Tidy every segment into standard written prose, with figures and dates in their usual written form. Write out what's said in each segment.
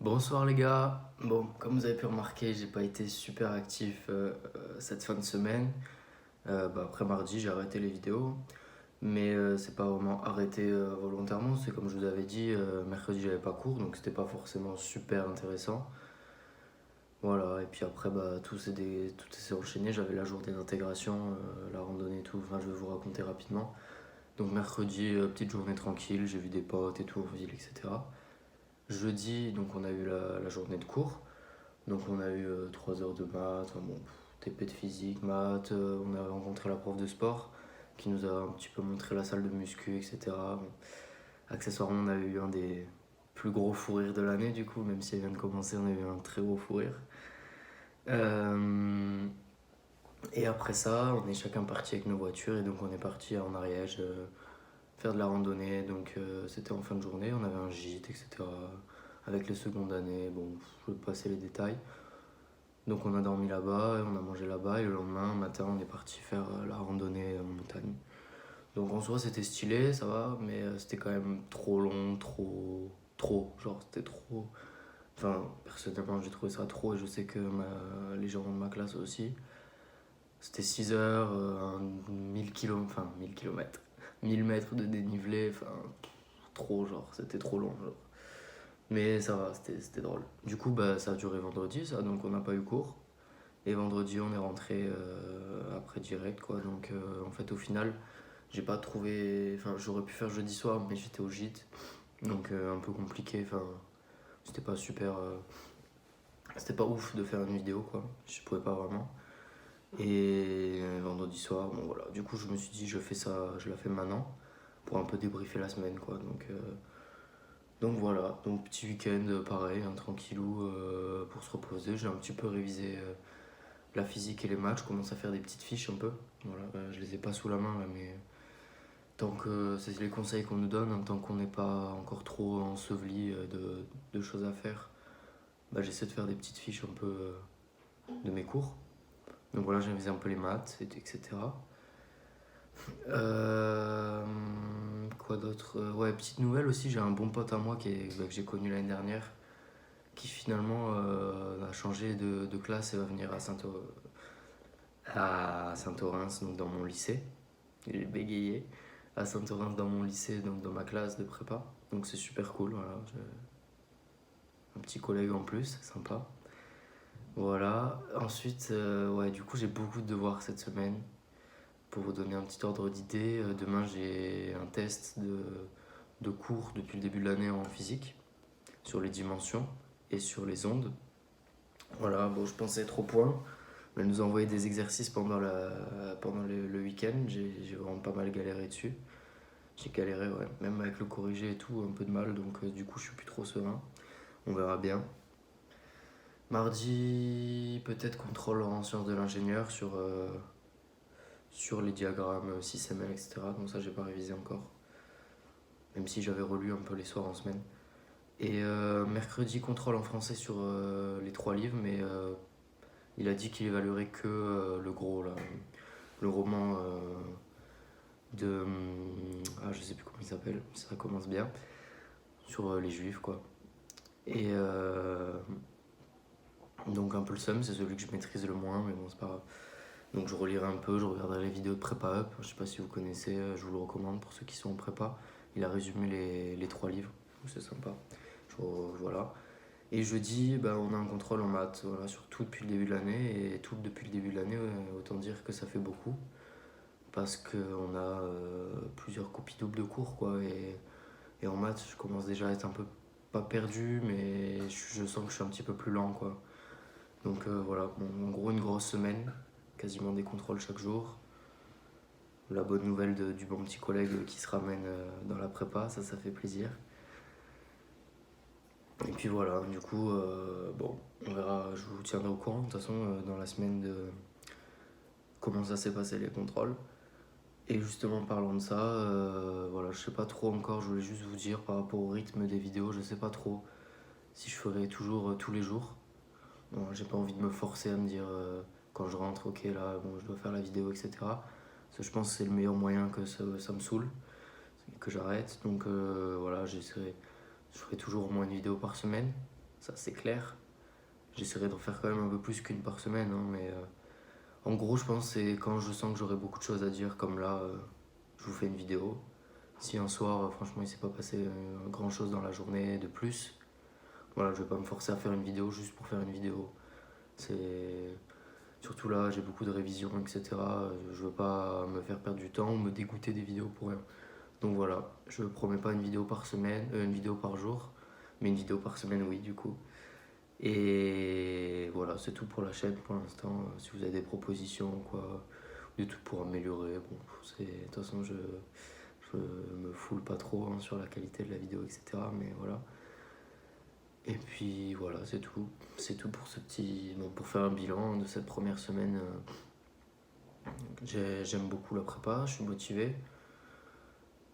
Bonsoir les gars. Bon, comme vous avez pu remarquer, j'ai pas été super actif cette fin de semaine. Après mardi, j'ai arrêté les vidéos, mais c'est pas vraiment arrêté volontairement. C'est comme je vous avais dit, mercredi j'avais pas cours, donc c'était pas forcément super intéressant. Voilà, et puis après tout s'est enchaîné. J'avais la journée d'intégration, la randonnée et tout. Enfin, je vais vous raconter rapidement. Donc mercredi, petite journée tranquille, j'ai vu des potes et tout en ville, etc. Jeudi, donc on a eu la journée de cours. Donc on a eu 3 heures de maths, enfin bon, TP de physique, maths, on a rencontré la prof de sport qui nous a un petit peu montré la salle de muscu, etc. Bon, accessoirement, on a eu un des plus gros fous rires de l'année du coup, même si elle vient de commencer, on a eu un très gros fou rire. Euh, et après ça, on est chacun parti avec nos voitures et donc on est parti en Ariège faire de la randonnée. Donc c'était en fin de journée, on avait un gîte, etc. Avec les secondes années, bon, je vais passer les détails. Donc on a dormi là-bas, on a mangé là-bas et le lendemain matin on est parti faire la randonnée en montagne. Donc en soi c'était stylé, ça va, mais c'était quand même trop long, genre c'était trop. Enfin personnellement j'ai trouvé ça trop et je sais que les gens de ma classe aussi. C'était 6 heures, 1000 km, enfin 1000 km, 1000 mètres de dénivelé, enfin trop genre, c'était trop long genre. Mais ça va, c'était drôle. Du coup ça a duré vendredi ça, donc on n'a pas eu cours. Et vendredi, on est rentré après direct, quoi. Donc, en fait, au final, j'ai pas trouvé. Enfin, j'aurais pu faire jeudi soir, mais j'étais au gîte. Donc, un peu compliqué. Enfin, c'était pas super. C'était pas ouf de faire une vidéo, quoi. Je pouvais pas vraiment. Et vendredi soir, bon voilà. Du coup, je me suis dit, je fais ça, je la fais maintenant. Pour un peu débriefer la semaine, quoi. Donc voilà. Donc, petit week-end, pareil, un tranquillou pour se reposer. J'ai un petit peu révisé la physique et les maths, je commence à faire des petites fiches un peu. Voilà, je les ai pas sous la main là, mais tant que c'est les conseils qu'on nous donne, hein, tant qu'on n'est pas encore trop enseveli de choses à faire, j'essaie de faire des petites fiches un peu de mes cours. Donc voilà, j'ai révisé un peu les maths, etc. Euh, quoi d'autre. Ouais, petite nouvelle aussi, j'ai un bon pote à moi que j'ai connu l'année dernière, qui finalement a changé de classe et va venir à Saint-Orens, donc dans mon lycée. J'ai bégayé à Saint-Orens dans mon lycée, donc dans ma classe de prépa. Donc c'est super cool, voilà. Un petit collègue en plus, sympa. Voilà. Ensuite, ouais, du coup, j'ai beaucoup de devoirs cette semaine. Pour vous donner un petit ordre d'idée, demain j'ai un test de cours depuis le début de l'année en physique, sur les dimensions et sur les ondes. Voilà, bon, je pensais être au point. Elle nous a envoyé des exercices pendant le week-end. J'ai vraiment pas mal galéré dessus. J'ai galéré, ouais. Même avec le corrigé et tout, un peu de mal. Donc, du coup, je suis plus trop serein. On verra bien. Mardi, peut-être contrôle en sciences de l'ingénieur sur les diagrammes SysML, etc. Donc, ça, j'ai pas révisé encore. Même si j'avais relu un peu les soirs en semaine. Et mercredi, contrôle en français sur les 3 livres. Mais il a dit qu'il évaluerait que le gros, là. Le roman Ah, je sais plus comment il s'appelle. Ça commence bien. Sur les juifs, quoi. Et donc un peu le seum, c'est celui que je maîtrise le moins, mais bon, c'est pas grave. Donc je relirai un peu, je regarderai les vidéos de Prépa Up. Je sais pas si vous connaissez, je vous le recommande pour ceux qui sont en prépa. Il a résumé les 3 livres, donc c'est sympa. Voilà. Et jeudi, on a un contrôle en maths, voilà, sur tout depuis le début de l'année. Et tout depuis le début de l'année, autant dire que ça fait beaucoup. Parce qu'on a plusieurs copies doubles de cours, quoi. Et en maths, je commence déjà à être un peu, pas perdu, mais je sens que je suis un petit peu plus lent, quoi. Donc voilà, bon, en gros une grosse semaine, quasiment des contrôles chaque jour. La bonne nouvelle du bon petit collègue qui se ramène dans la prépa, ça fait plaisir. Et puis voilà, du coup, bon, on verra, je vous tiendrai au courant de toute façon dans la semaine de comment ça s'est passé les contrôles. Et justement, parlant de ça, voilà, je sais pas trop encore, je voulais juste vous dire par rapport au rythme des vidéos, je sais pas trop si je ferai toujours tous les jours. Bon, j'ai pas envie de me forcer à me dire quand je rentre, ok, là, bon, je dois faire la vidéo, etc. Parce que je pense que c'est le meilleur moyen que ça me saoule, que j'arrête. Donc voilà, je ferai toujours au moins une vidéo par semaine. ça c'est clair. J'essaierai d'en faire quand même un peu plus qu'une par semaine, hein, mais en gros, je pense que c'est quand je sens que j'aurai beaucoup de choses à dire, comme là, je vous fais une vidéo. Si un soir, franchement, il s'est pas passé grand chose dans la journée de plus, voilà, je vais pas me forcer à faire une vidéo juste pour faire une vidéo. C'est surtout là, j'ai beaucoup de révisions, etc. Je veux pas me faire perdre du temps ou me dégoûter des vidéos pour rien. Donc voilà, je promets pas une vidéo par semaine, une vidéo par jour, mais une vidéo par semaine, oui, du coup. Et voilà, c'est tout pour la chaîne pour l'instant. Si vous avez des propositions, quoi, des trucs pour améliorer, bon, de toute façon, je me foule pas trop hein, sur la qualité de la vidéo, etc. Mais voilà. Et puis voilà, c'est tout. C'est tout pour ce petit. Bon, pour faire un bilan de cette première semaine. J'aime beaucoup la prépa, je suis motivé.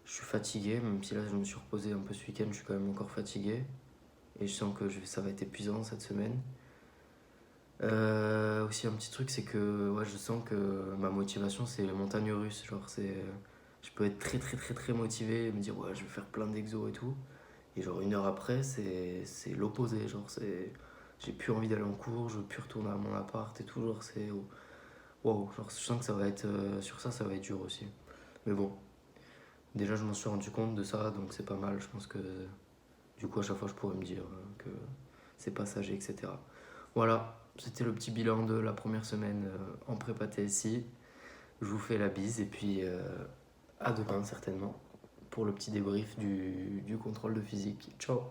Je suis fatigué, même si là je me suis reposé un peu ce week-end, je suis quand même encore fatigué. Et je sens que ça va être épuisant cette semaine. Aussi un petit truc, c'est que ouais, je sens que ma motivation c'est les montagnes russes. Genre je peux être très très très très motivé et me dire ouais je vais faire plein d'exos et tout. Et genre une heure après c'est l'opposé. Genre j'ai plus envie d'aller en cours, je veux plus retourner à mon appart et tout. Genre c'est wow, genre je sens que ça va être sur ça va être dur aussi. Mais bon, déjà je m'en suis rendu compte de ça donc c'est pas mal. Je pense que du coup à chaque fois je pourrais me dire que c'est passager etc. Voilà, c'était le petit bilan de la première semaine en prépa TSI. Je vous fais la bise et puis à demain certainement pour le petit débrief du contrôle de physique. Ciao.